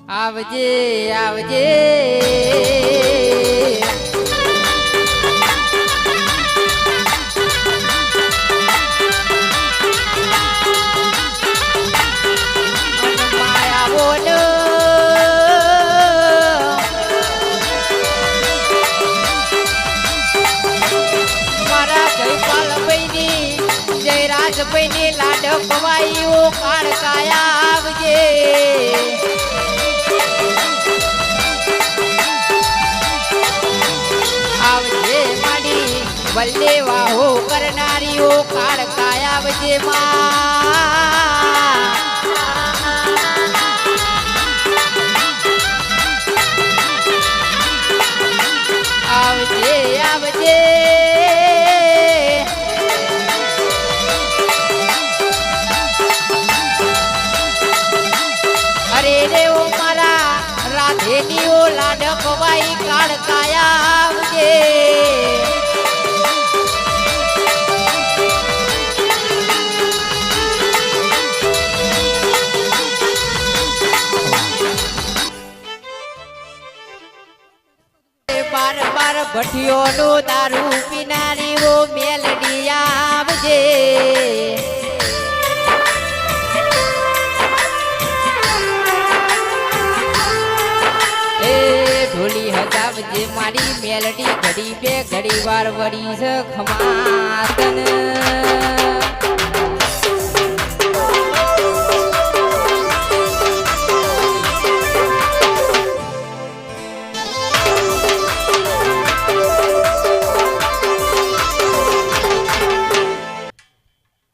આવજે આવજે માયા બોલ મારા જયપાલ ભાઈની જયરાજ ભાઈની લાડ પવાઈઓ કાળકાયા આવજે વલ્લે વાહો કરનારીઓ કાળકાયા આવજે માં આવજે આવજે અરે રે ઓ મારા રાધેનીઓ લાડક વાઈ કાળકાયા આવજે બાર બાર ભઠિયોનો દારૂ પીનારીઓ મેલડી આવજે એ ઢોલી હજાવજે મારી મેલડી ઘડી બે ઘડી વાર વળી છે ખમાતન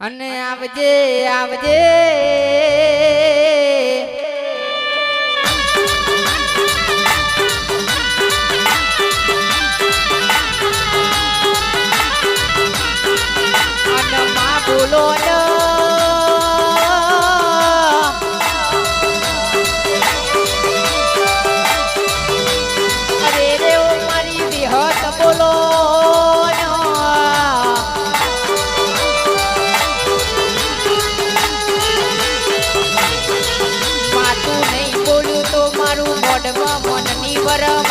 અને આવજે આવજે અને માં બોલો અરે રે ઓ મારી વિહત બોલો મનની વરમાં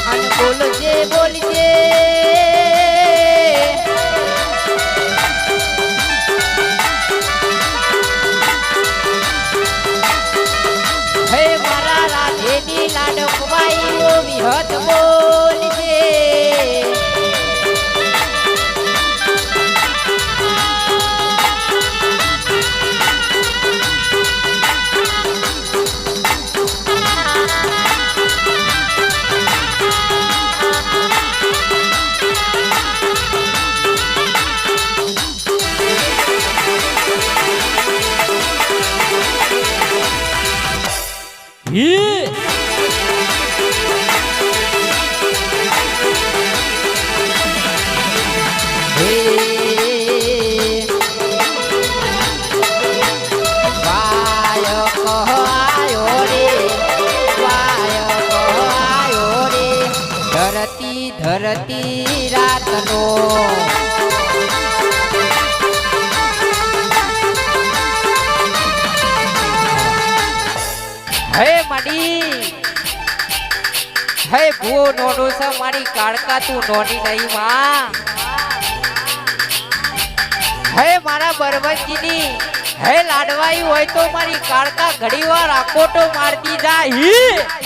અને બોલજે બોલજે હે મારા રાધેની લાડકવાઈઓ વિહત બોલજે ધરતી રાતનો હે માડી હે ભૂ નોનો છે મારી કાળકા તું નોની નહીં માં હે મારા બરબતજીની હે લાડવાઈ હોય તો મારી કાળકા ઘડીવાર આકોટો મારતી જાય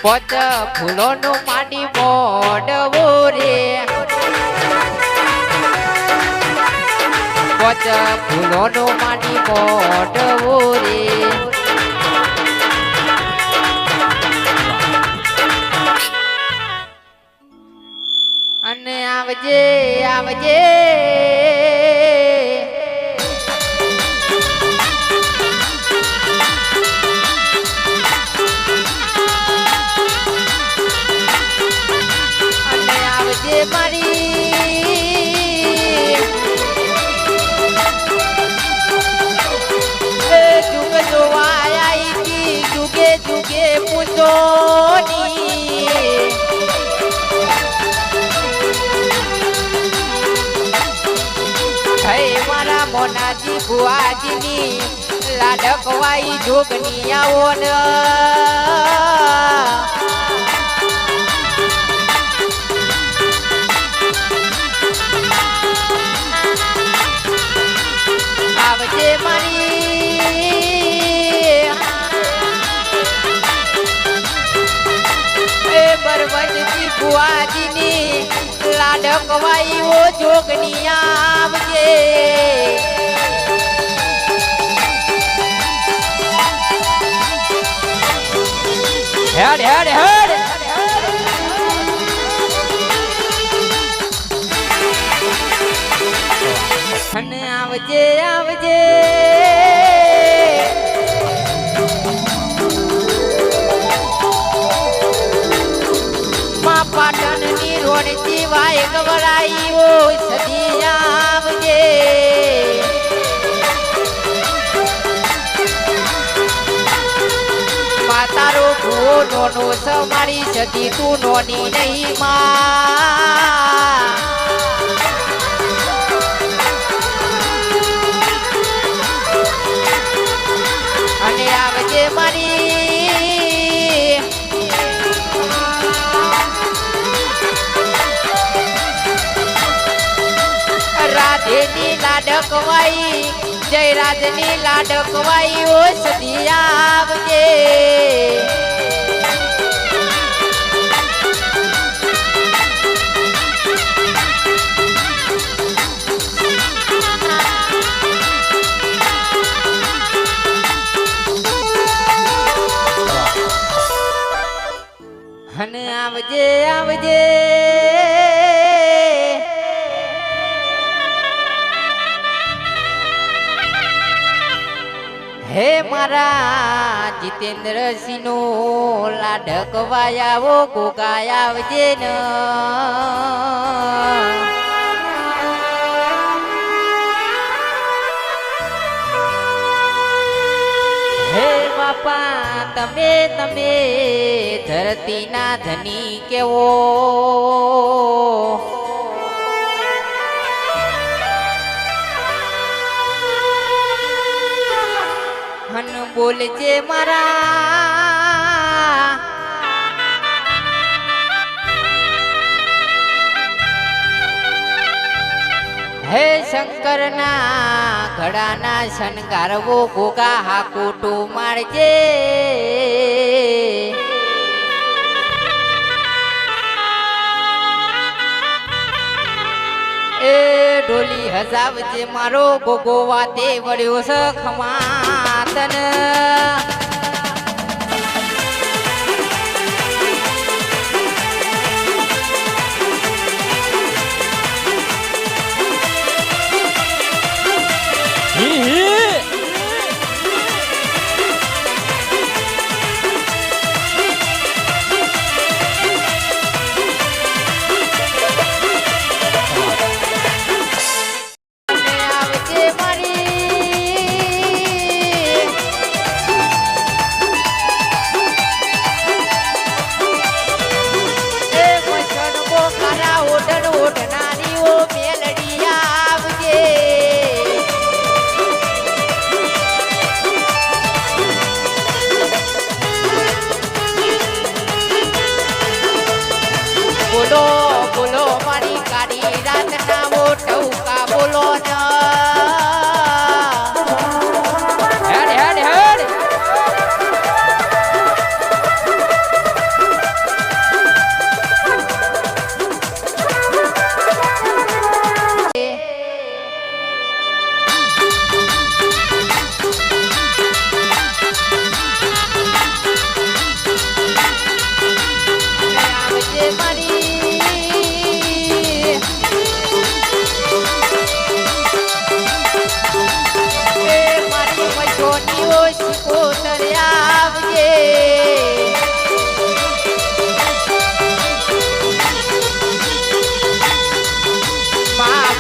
પોચ ફૂલોનો માડી મોડવો રે પોચ ફૂલોનો માડી મોડવો રે અને આવજે આવજે મારી ભુવાજીની લાડકવાઈ જોગની આવો ને આવજે મારી એ બરવજની ભુવાજીની લાડકવાઈ ઓ જોગની આવજે હેડ હેડ હેડ અને આવજે આવજે માં પાટણની રોડ જીવાય ગવરાઈ ઓ સદી આવજે તારો ભૂવો નોનો સમારી સતી તું નોની નહીં માં અને આવજે મારી રાધેની લાડકવાઈ જયરાજની લાડકવાઈ ઓ સદી આવજે અને આવજે આવજે હે મારા જીતેન્દ્રસિંહ નો લાડકવાયાવો ગોગાય આવજે ન હે બાપા તમે તમે ધરતીના ધની કેવો હન બોલજે મારા હે શંકરના ઘડાના શણગારવો ગોગા હાકોટો મારજે એ ઢોલી હજાવજે મારો ગોગો વાતે વળ્યો સખમાતન બોલો બોલો મારી કાળી રાતના મોટુકા બોલો હેડ હેડ હેડ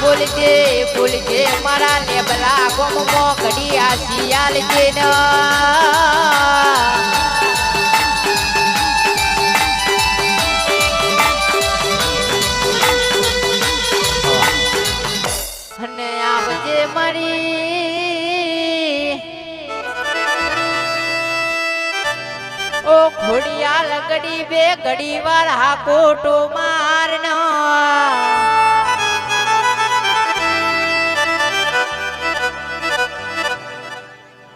બોલજે બોલજે મારા લેબલા ગોમો ઘડિયા શિયાલ છે ન અને આવજે મારી ઘડી બે ઘડી વાર હાકોટો મારનો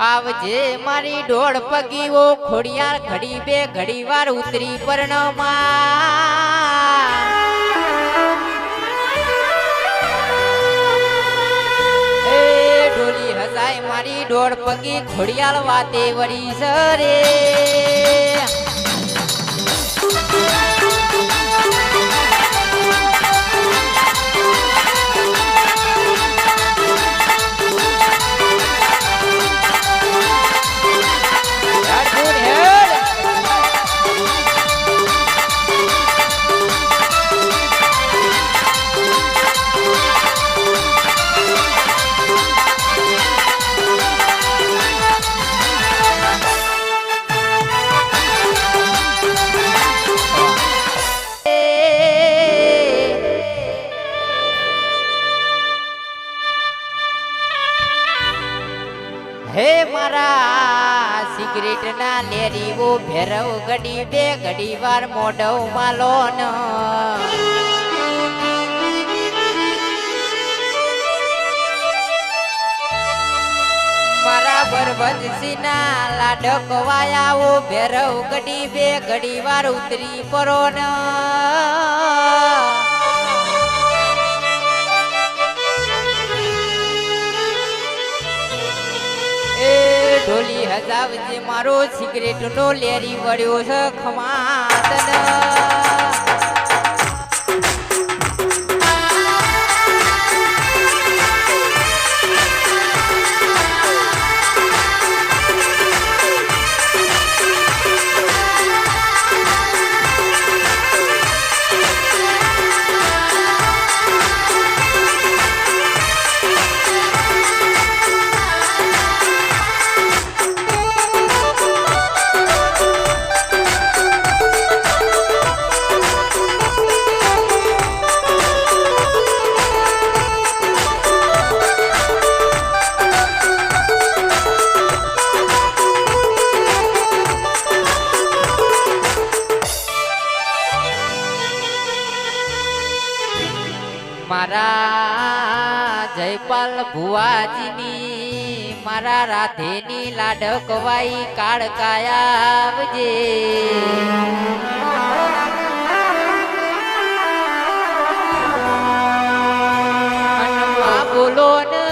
આવજે મારી ઢોળ પગીઓ ખોડિયાર ઘડી બે ઘડી વાર ઉતરી પરણમાં એ ઢોલી હસાય મારી ઢોળ પગી ખોડિયાર વાતે વળી સરે હે મારા સિગરેટ ના લેરીઓ ભેરવ ઘડી બે ઘડી વાર મોઢવ માલો ન મારા બરબંસી ના લાડક વાયાઓ ભેરવ ઘડી બે ઘડી વાર ઉતરી પરો ન ઢોલી હજાવજે મારો સિગરેટ નો લેરી વળ્યો છે ખમાતન મારા જયપાલ ભુવાજીની મારા રાધેની લાડકવાઈ કાળકાયાવજે બોલો ને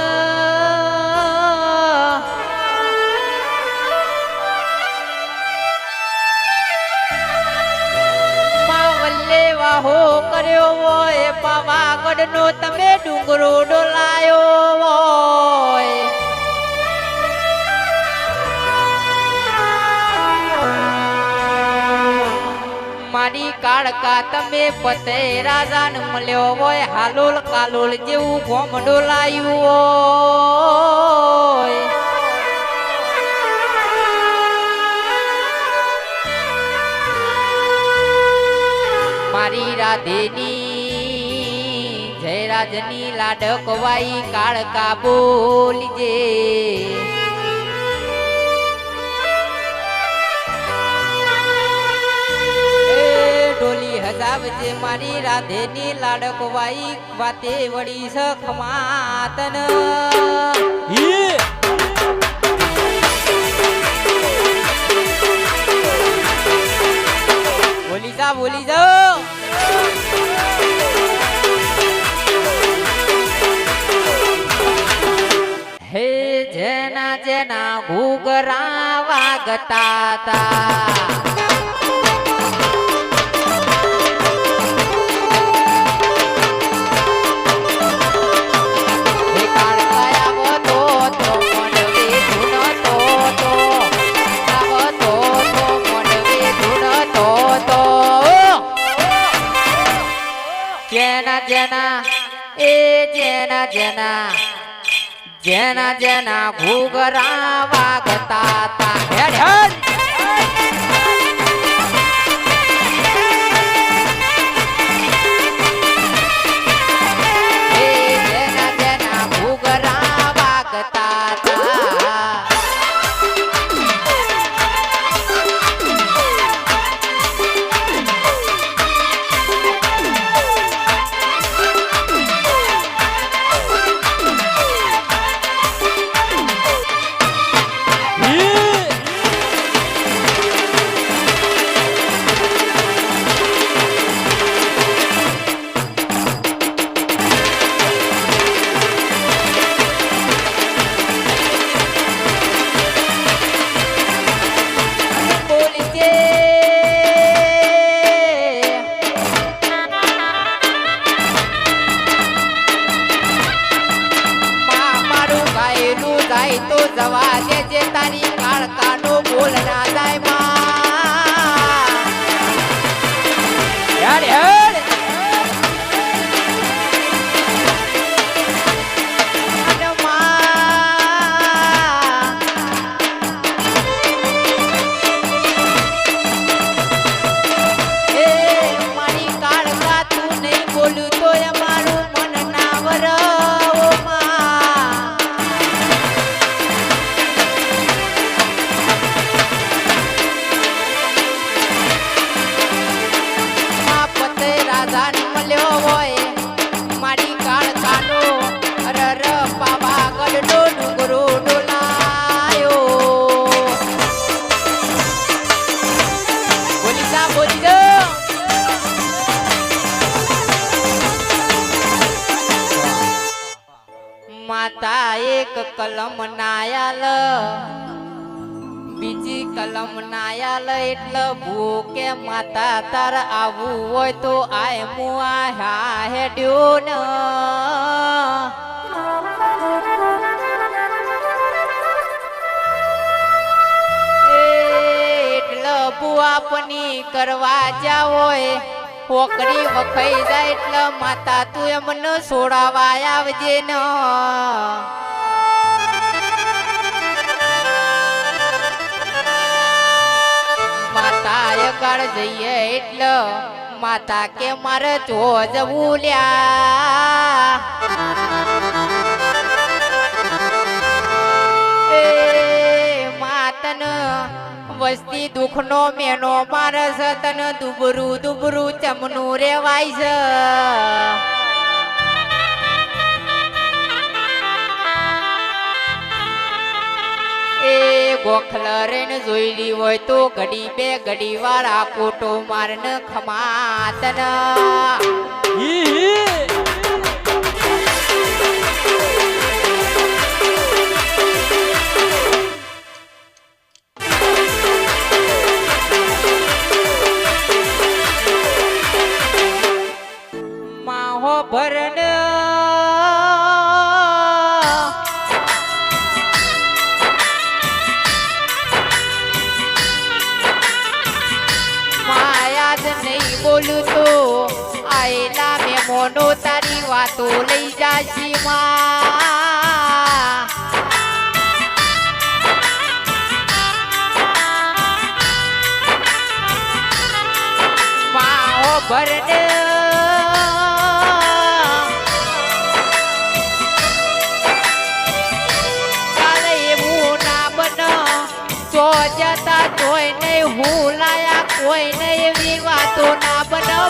માવલ્લે વાહો કર્યો હોય પાવાગઢ નો તમે ડુંગરો ડોલાયો હોય મારી કાળકા તમે પતે રાજાન મળ્યો હોય હાલોલ કાલોલ જેવું ગોમ ડોલાયું હોય મારી રાધેની જયરાજની લાડકવાઈ કાળકા બોલીજે ઢોલી હજાવજે મારી રાધેની લાડકવાઈ વાતે વળી સખમાતન બોલી જાઓ હે જેના જેના ઘૂઘરા વાગતા તા જેના જેના ઘૂઘરા વાગતા તા હેડ હેડ જેના જેના ઘૂઘરા વાગતા તા જવા દેજે તારી કાળકાનો બોલ ના જાય માં યાર યાર માતા એક કલમ નાયાલ બીજી કલમ નાયાલ એટલે ભૂકે માતા તાર આવું હોય તો આય મુઆ હા હેડ્યો ન એટલે બુઆપની કરવા જા હોય પોકરી વખાઈ જાય એટલે માતા તું એમને છોડાવા આવજે ન માતા આગળ જઈએ એટલે માતા કે મારે જો જવું લ્યા એ માતન વસ્તી દુખનો મેનો મારસ તન દુબરું દુબરું ચમનું રેવાય છે એ ગોખલ રેન જોઈલી હોય તો ઘડી બે ઘડી વાર આ કોટો મારન ખમાતન ભરન માયાદ નહીં બોલું તો આયેલા મેમોનો તારી વાતો લઈ જાશી માં માહો ભરન જતા જોઈ નહીં હું લાયા કોઈ નહીં એવી વાતો ના બનવા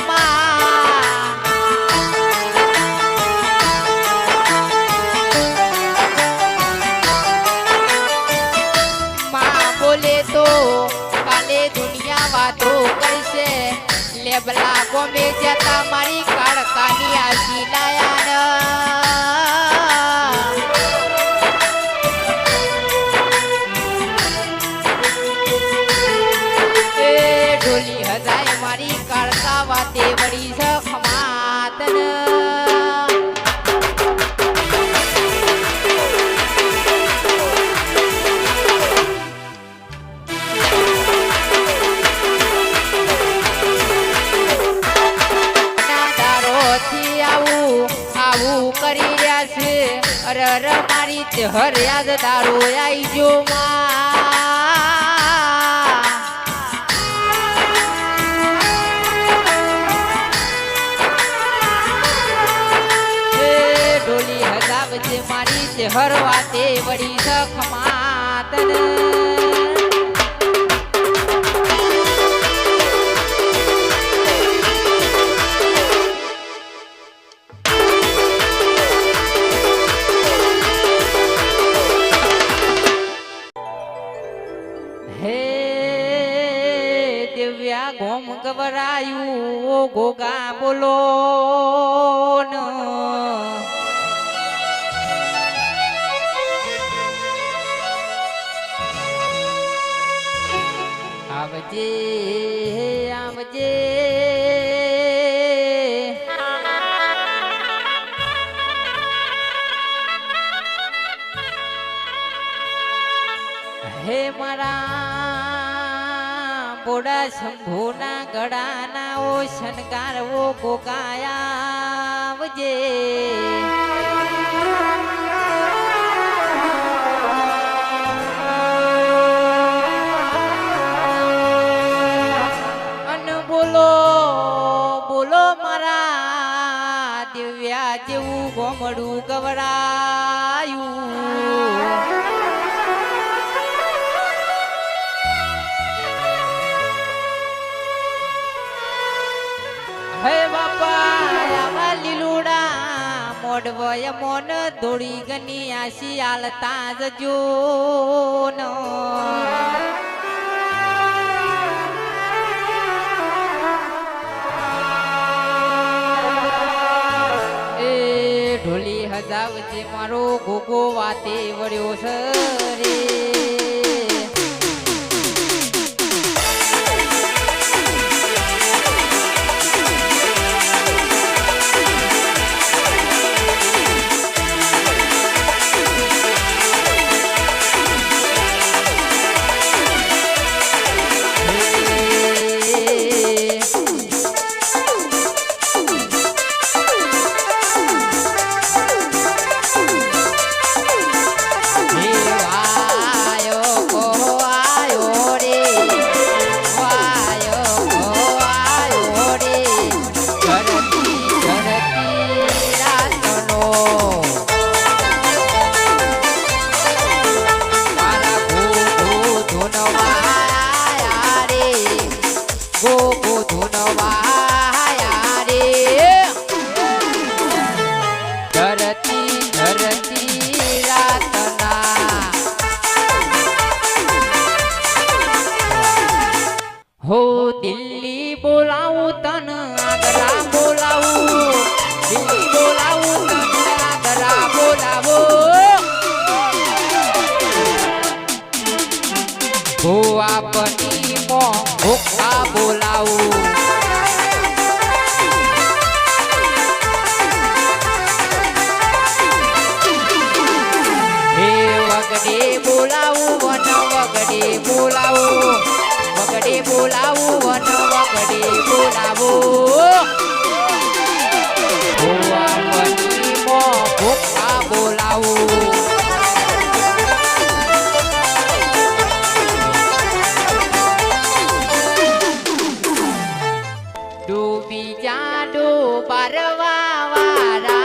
માં બોલે તો કાલે દુનિયા વાતો કરશે લેબલા ગોમે જતા મારી કાળકાની આશી લાયા ઢોલી હજાય મારી કાળકા વાતે વળી છે ખમાતન દારોથી આવું આવું કરી રહ્યા છે અરર મારી ચહર યાદ દારો આઈ જો મારી હર વાતે વળી સખમાતન હે દિવ્યા ગોમ ગવરાયું ગોગા બોલો ન આવજે આવજે મારા બોડા શંભુના ગળાના ઓ શણગારવો ગોગાયાવજે અને બોલો બોલો મારા દિવ્યા જેવું ગોમડું ગવડાયું હે બાપા આવા લીલુડા મોડવય મોન દોડી ગની આશી આલતા જજો ન એ ઢોલી હજાવજે મારો ગોગો વાતે વળ્યો છે રે हो दिल्ली बोलाऊं तन आगरा बोलाऊं दिल्ली बोलाऊं तन आगरा बोलावो हो अपनी मों भूखा बोलाऊं हे वगडे बोलाऊं वन वगडे बोलाऊं वगडे बोलावो वन वगडे बोलावो भोवा पनी मो भूखा बोलावो डूबी जाडो बारवा वारा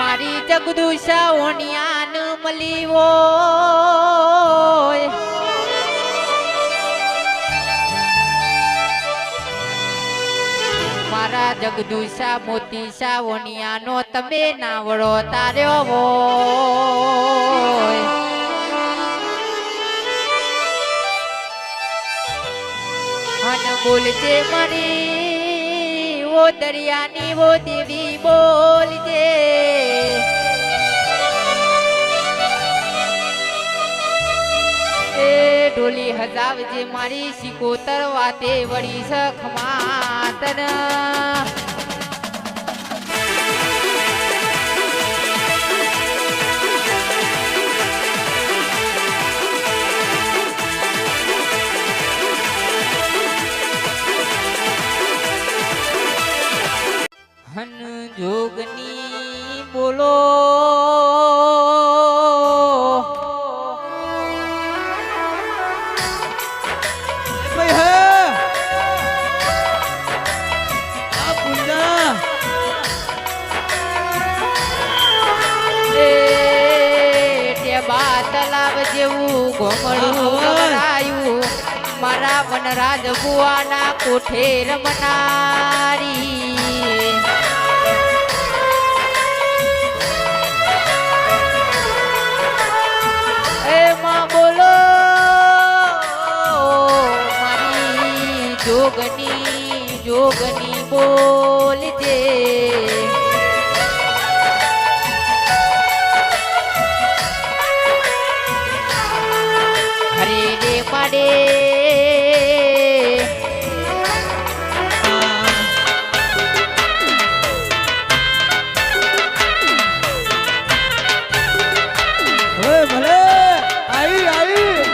મારી જગદુશા ઓણિયાન મળી હોય જગદુશા મોતીશા વનિયાનો તમે નાવડો તાર્યો હોય હન બોલજે મારી ઓ દરિયાની ઓ દેવી બોલજે ડોલી હજાવજે મારી સિકોતર વાતે વળી સખમાતન હન જોગની બોલો તલાવ જેવું ઘોમડું ગવરાયું મારા વનરાજ બુઆના કોઠે રમનારી એમાં બોલો મારી જોગની બોલજે પડે ભલે આઈ આઈ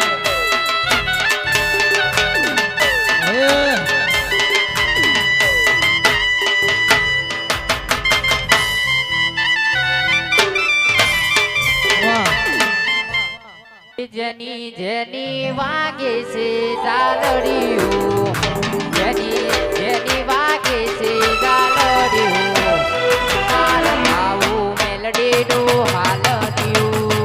જની જની વાગે છે ગાલડીઓ જની વાગે છે ગાલડીઓ હાલ આવું મેલડીનું હાલડિયું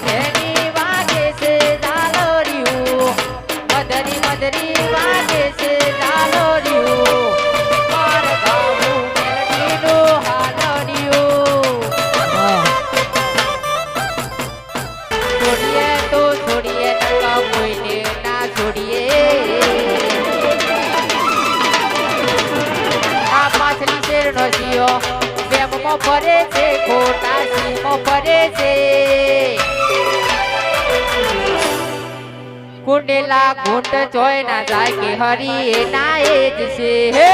જની વાગે છે ગાલડીઓ મદરી વાગે છે ગાલડીઓ વેમમાં ફરે છે ખોટા સીમો ફરે છે કુંડેલા ઘૂંટ જોઈ ના જાય કે હરી એના એ જ છે હે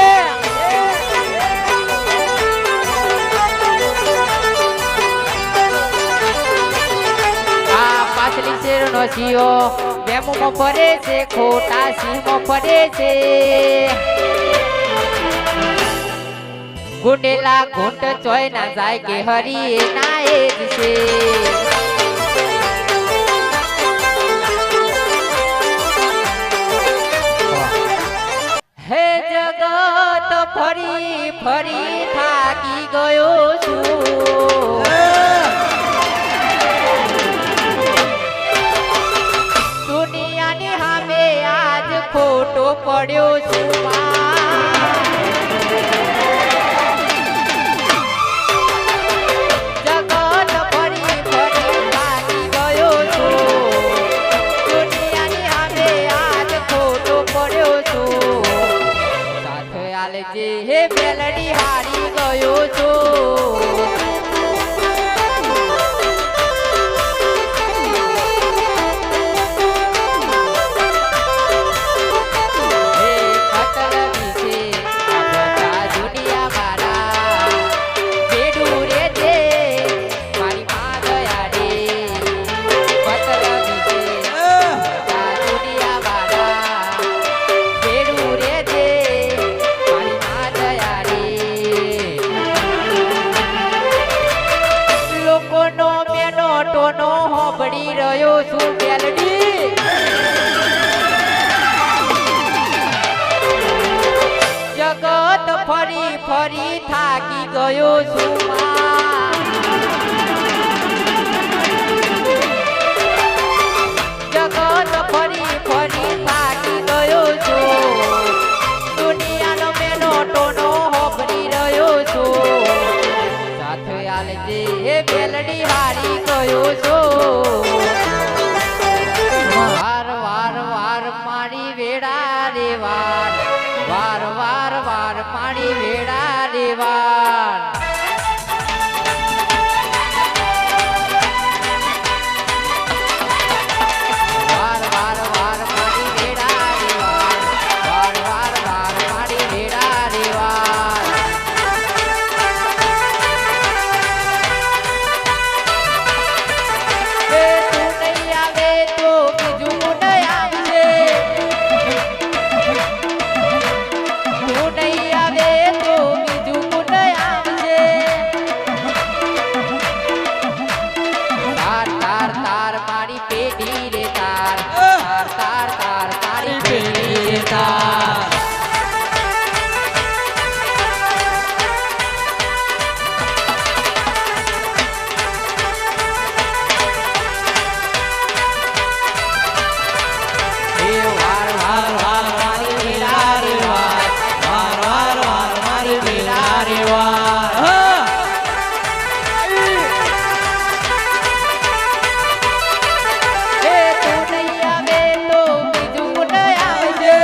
આ પાછલી શેરનો સિયો વેમમાં ફરે છે ખોટા સીમો ફરે છે ગુંડેલા ઘૂંટ ચોય ના જાય કે હરી એના એ જ છે હે જગત ફરી ફરી થાકી ગયો છું દુનિયાની સામે આજ ખોટો પડ્યો છું હે મેલડી હારી ગયો છો હોબળી રહ્યો છું મેલડી જગત ફરી ફરી થાકી ગયો છું જગત ફરી ફરી થાકી ગયો છું દુનિયાનો મેનો ટોનો હોભરી રહ્યો છું સાથે આલજે એ બેલડી હારી ગયો છું વાર વાર વાર મારી વેડા રે વાર વાર વાર વાર મારી વેડા રે વાર વાર વાર વાર મારી વેડા રે વાર વાર વાર વાર મારી વેડા રે વાર એ તું નહીં આવે તો બીજું નહીં આવશે તું નહીં આવે તો બીજું નહીં આવશે તાર તાર તાર મારી પેઢી રે તાર તાર તાર તાર મારી પેઢી રે તાર એ વાર વાર વાર મારી વેડા રે વાર વાર વાર વાર મારી વેડા રે વાર હા એ તું નહીં આવે તો બીજું નહીં આવશે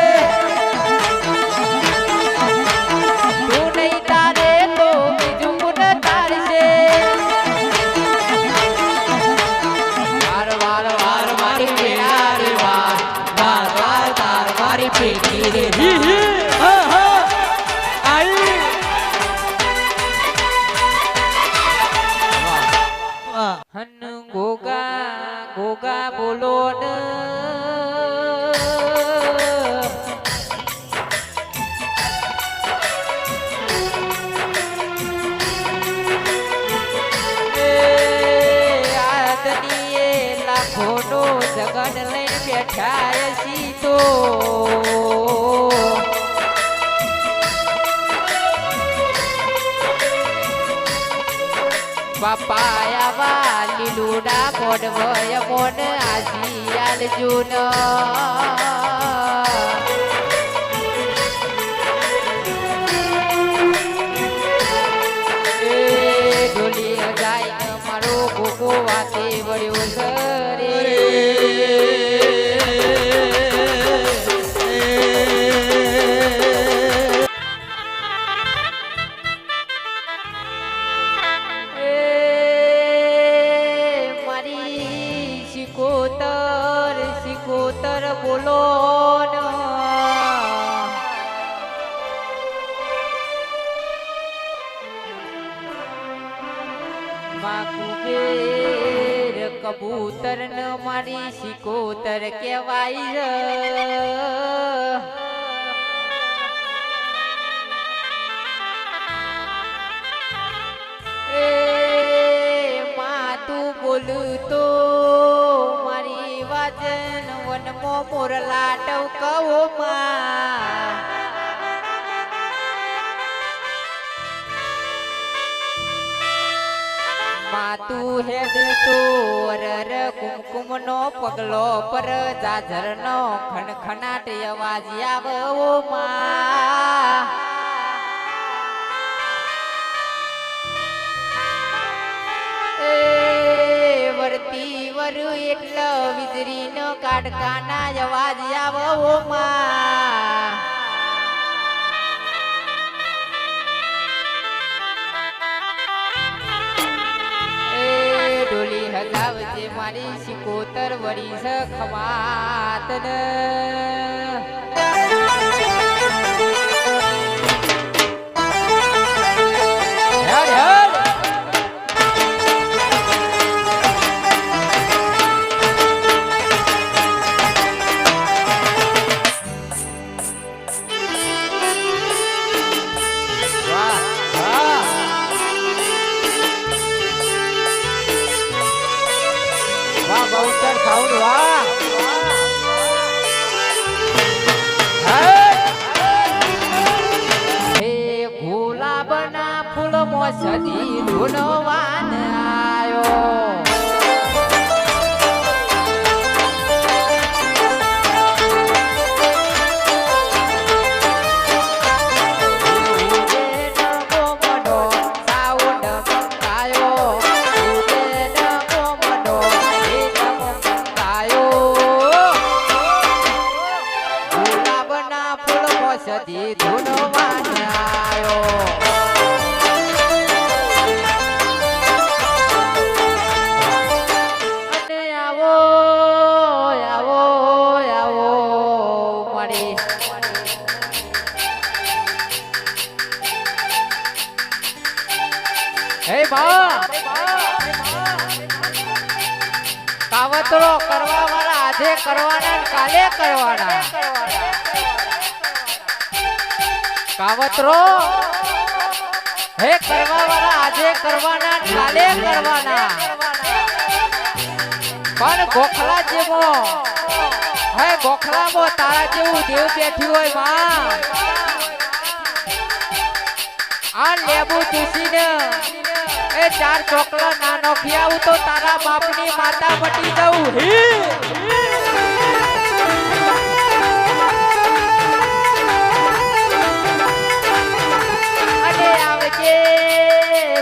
તું નહીં તારે તો બીજું તારશે વાર વાર વાર મારી વેડા રે વાર વાર વાર તાર મારી પેટી રે હી હી હા હા આઈ વાહ હન ગોગા ગોગા બોલો ન આદનીએ લાખોનો જગન લઈને બેઠા છી તો બાપા આવા લીલુડા મોડવય મોન આજી આલજુન એ ડોલી જાય ન મારો ગોગો વાતે વળ્યો સરે એ મારી સિકોતર બોલો ન કુબેર કબૂતર ન મારી સિકોતર કહેવાય એ માં તું બોલતો મારી વાજન વનમો મોરલા ટવકવો માં માતું હેડ તો રર કુમકુમ નો પગલો પર જાજર નો ખણખનાટ અવાજ આવવો માં એ વરતી વર એટલે વીજળી નો કાઢકાના અવાજ આવવો માં ડોલી હગાવજે મારી સિકોતર વળી સખવાત વાહ બહુચર સાઉન્ડ વાહ હે ગુલાબના ફૂલમાં સદી ધૂનવાન આયો પછી ધૂનવાન આવ્યો. અને આવો આવો આવો મારી હે બા કાવતરો કરવા વાળા આજે કરવાના ને કાલે કરવાના. કાવતરો હે કરવા વાળા આજે કરવાના ને કાલે કરવાના. પણ ગોખલા જેવો હે ગોખલામાં તારા જેવું દેવ બેઠી હોય માં. આ લેબુ ચૂસીને એ 4 ચોકલા ના નોખી આવું તો તારા બાપની માતા મટી જવું. અને આવજે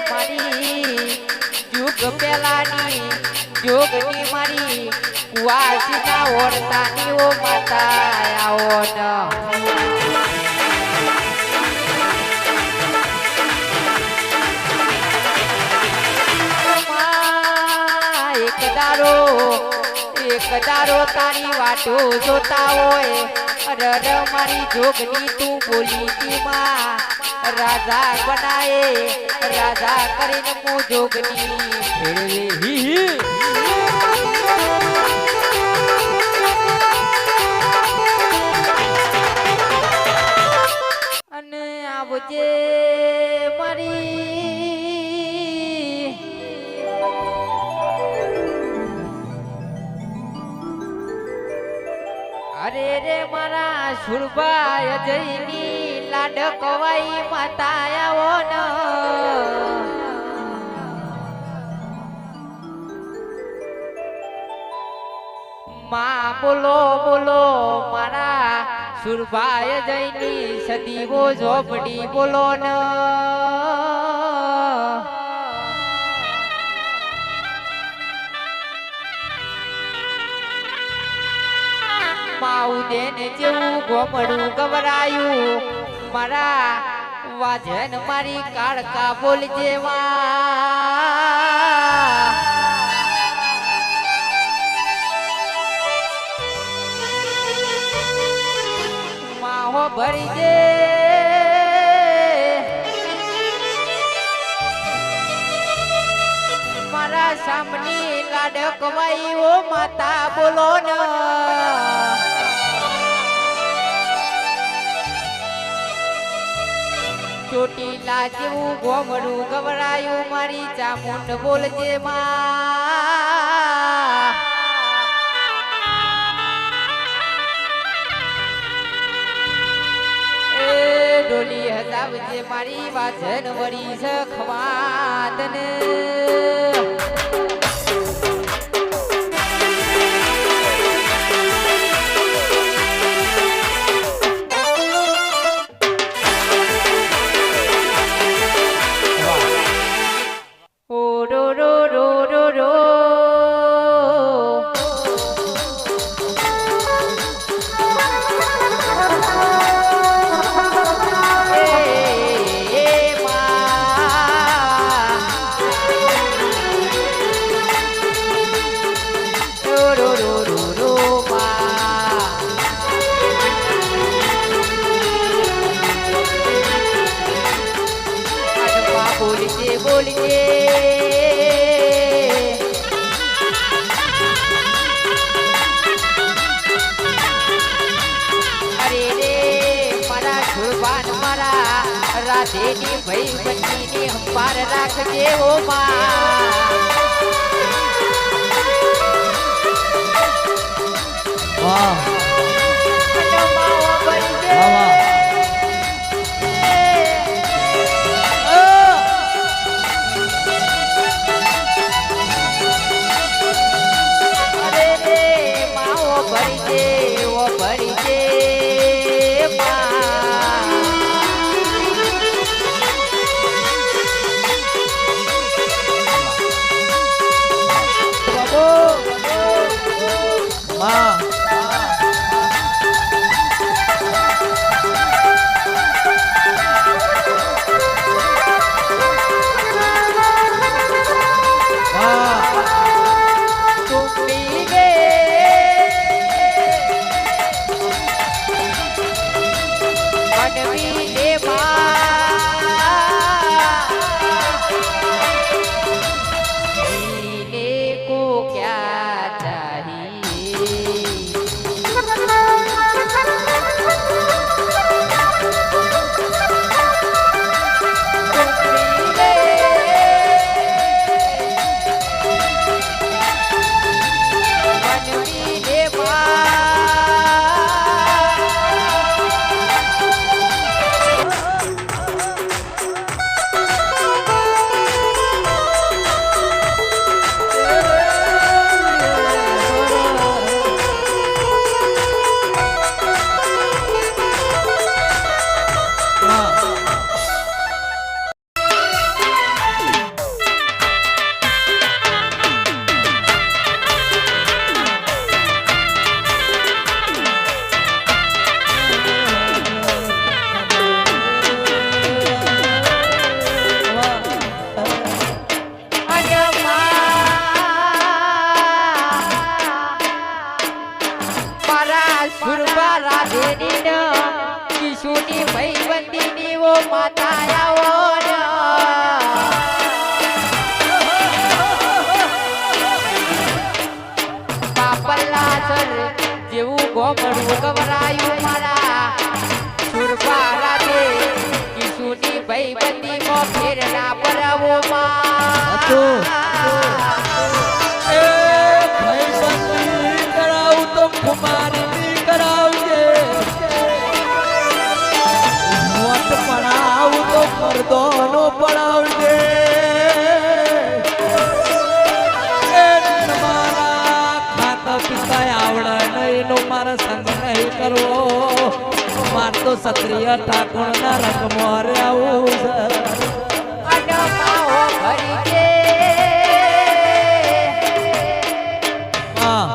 મારી યુગ પેલાની જોગની મારી કુવાસીના ઓરતાની ઓ માતા આવો ન. એક દારો તારી વાટો જોતા હોય અરર મારી જોગની તું બોલી કી માં રાજા બનાએ રાજા કરીને હું જોગની ફેરવે. અને આવજે મારી અરે રે મારા સુરભાઈ અજયની લાડ કવાઈ માતા આવો ન. માં બોલો બોલો મારા સુરભાઈ અજયની સદીવો ઝોપડી બોલો ન. માઉદેન જેવું ગોમડું ગવરાયું મારા વાજન મારી કાળકા બોલજે માં. માહો ભરી દે મારા સામની લાડ કવાઈ ઓ માતા બોલો ન. ચોટીલા જેવું ગોમડું ગવરાયું મારી ચામુંડ બોલજે માં. એ ડોલી હજાવજે મારી વાજન વળી સખવાદને. બોલજે અરે રે મારા સુરબાન મારા રાધેની ભાઈ બનીને હંપાર રાખજે ઓ માં. વાહ માતા આવો ને. પાપલા સર જેવું ગોમડું ગવરાયું મારા સુરપા રાતે કિશુની ભાઈ બંદી મો ફેરના પરવો માં. એ ભાઈ બંધી કરાવું તો કુમારી કરાવજે, મોત પડાવું તો મર્દોનો પડાવજે. આવડે નહીં નો મારા સંગ નહીં કરવો, માર તો ક્ષત્રિય ઠાકોર ના રંગમાં રહેવું છે. અડમાઓ ભરી દે. હા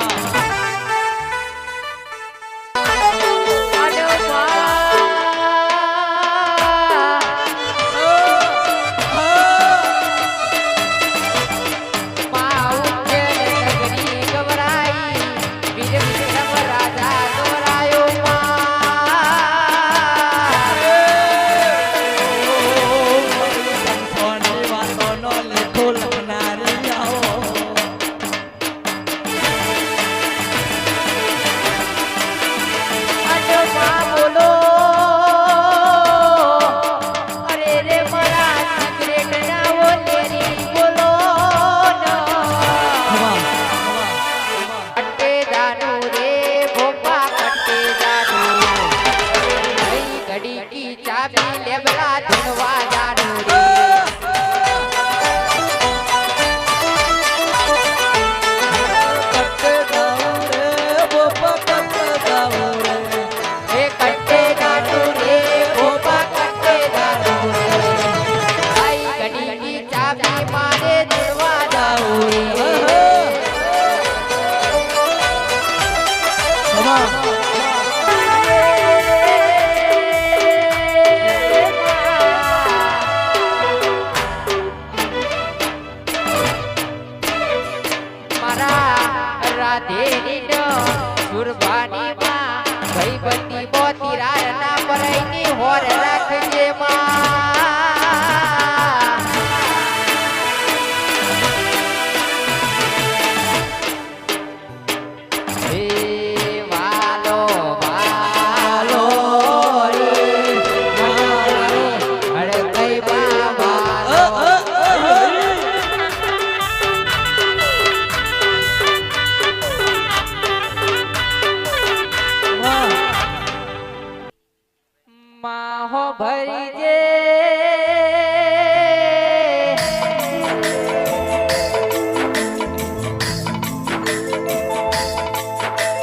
ભરી દે.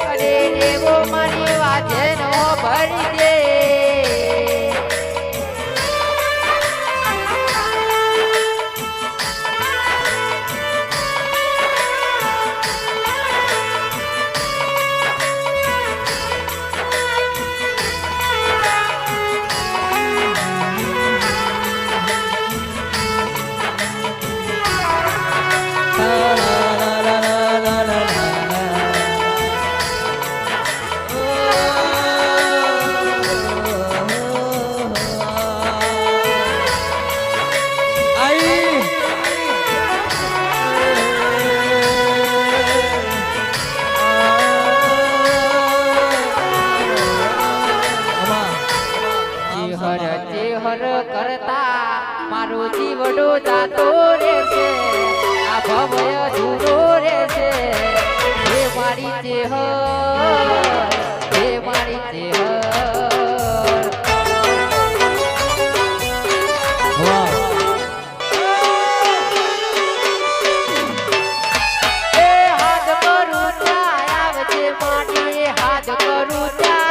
અરે દેવો મારી વાજે નો ભરી દે. કરતા મારો જીવડો જાતો રહેશે, આ ભવય અધૂરો રહેશે. હે મારી ચેહર, હે મારી ચેહર. એ હાથ કરું ત્યાં આવજે માટી, હાથ કરું ત્યાં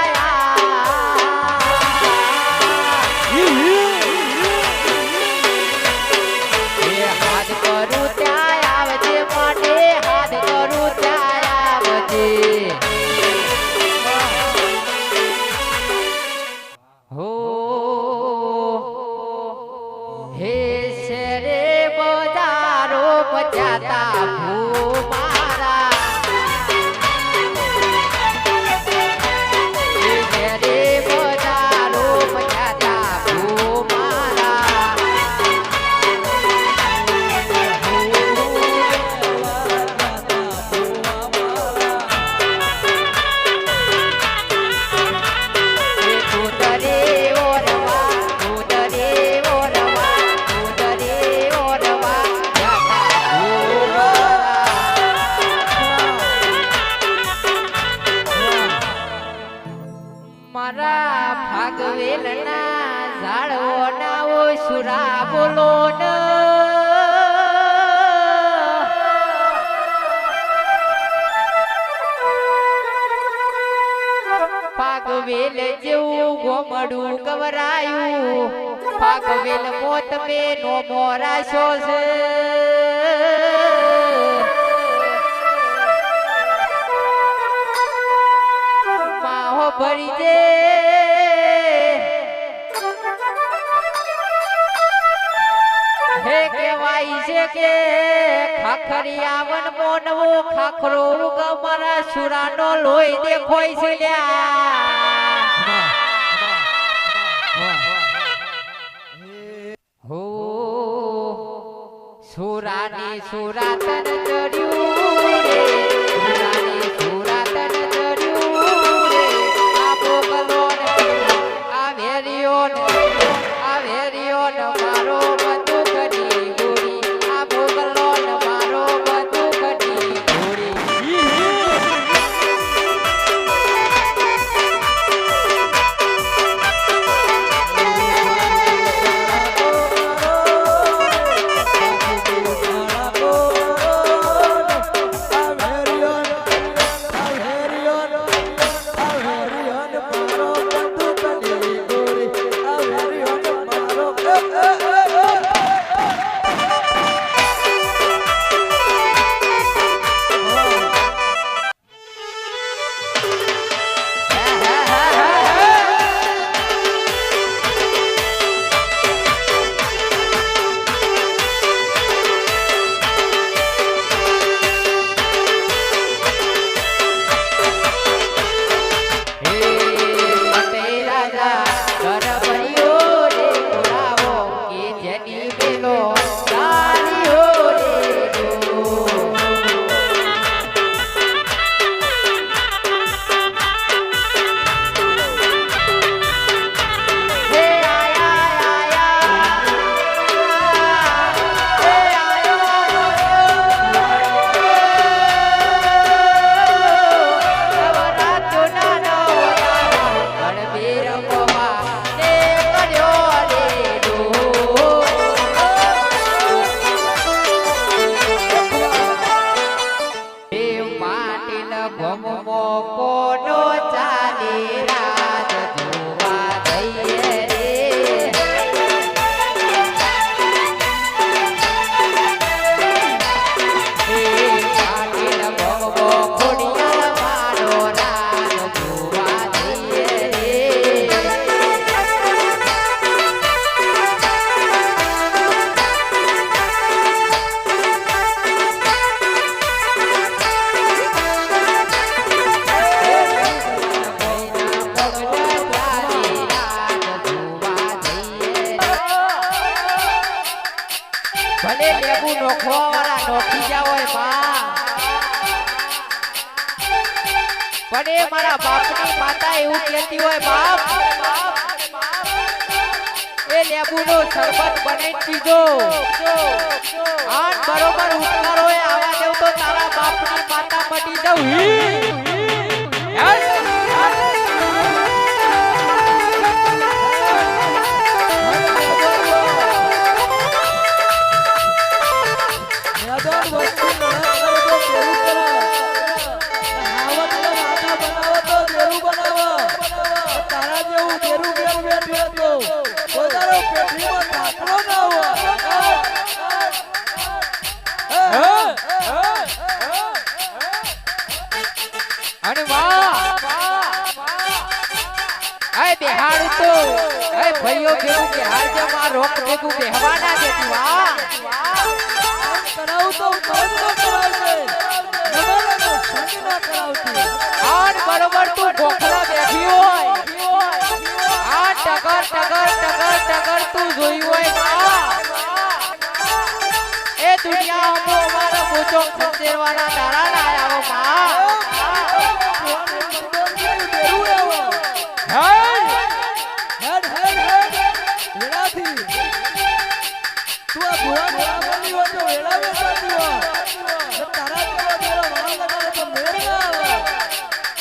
સુરા બોલો ન પાગવેલ જેવું ગોમડું ગવરાયું પાગવેલ મોત મે નો મોરાશો છે માહો ભરી દે હે કહેવાય છે કે ખાખરિયા વન મોનવો ખાખરો ઉગ મારા સુરાનો લોહી દેખોય છે લ્યા હો સુરાની સુરાતન ચડ્યું રે સુરાની સુરાતન ચડ્યું રે આ બોગલો ને આ વેરિયો ને મારો બંદૂકની ગોળી આ બોગલો ને મારો બંદૂકની ગોળી ભલે લેબુ નોખો વાળા નોખી જાવ માં પણ એ મારા બાપની માતા એવું કહેતી હોય બાપ એ લેબુ નો શરબત બનાવી પીજો આન બરોબર ઉતારો એ આવા દેવ તો તારા બાપની માતા મટી જાવ અને વાહ આય બિહાર તો આય ભાઈઓ ભેગું બિહાર જે માં રોક ભેગું બેહવાના દેતી વાહ કરાવ તો કરાવજે નબળનો સંગ ના કરાવતી આન બરોબર તું ગોખલા બેઠી હોય આ ટગર ટગર ટગર ટગર તું જોઈ હોય વાહ એ દુનિયા હમો અમારો મોચો ખંજેરવાના તારા ના આવો માં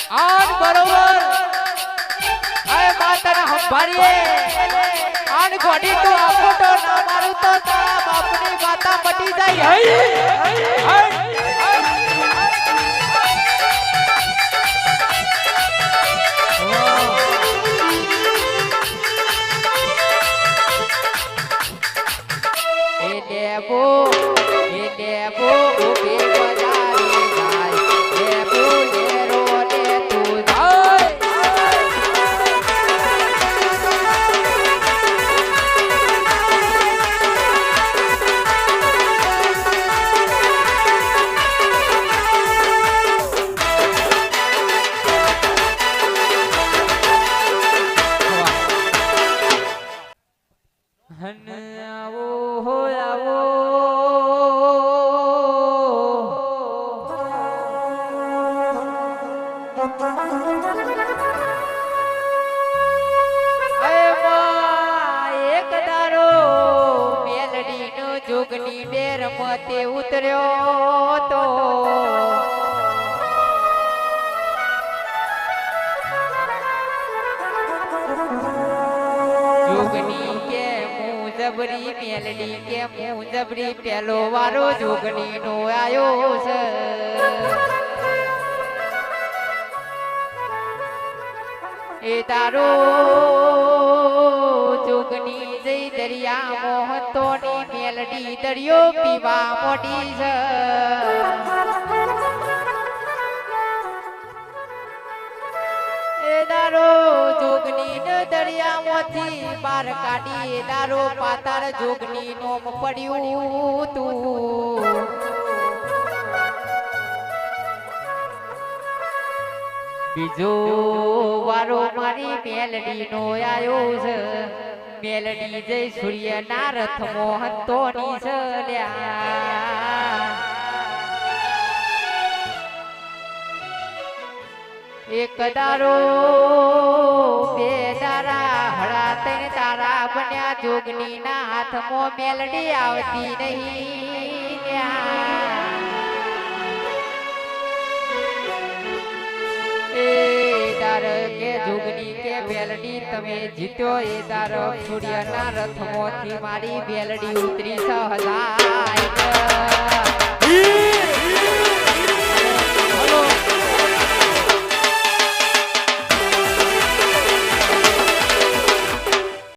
આન બરોબર આય માતાના હંભારીએ આન ગોડી તું આખો તો પાટા મટી જાય એ દેવો ઉભે બજારે જાય દેવો લેરો ને તું જાય હન આવો હો આવો એક દારો મેલડી નો જોગની બેર મતે ઉતર્યો તો જોગની કે હું જબરી મેલડી કે હું જબરી પેલો વારો જોગની નો આયો છે એ તારો જોગની જઈ દરિયા મોહતોની મેલડી દરિયો પીવા મોટી છે એ દારો જોગની ને દરિયામાંથી બાર કાઢી એ દારો પાતાળ જોગની નોમ પડ્યું તું બીજો વારો મારી મેલડી નો આયો છે મેલડી જય સૂર્ય ના રથ મોહતોની સલ્યા એક દારો બે દારા હળા ત્રણ તારા બન્યા જોગની ના હાથમાં મેલડી આવતી નહીં એ દાર કે જોગની કે મેલડી તમે જીત્યો એ દાર સૂર્યના રથમાંથી મારી મેલડી ઉતરી સહલા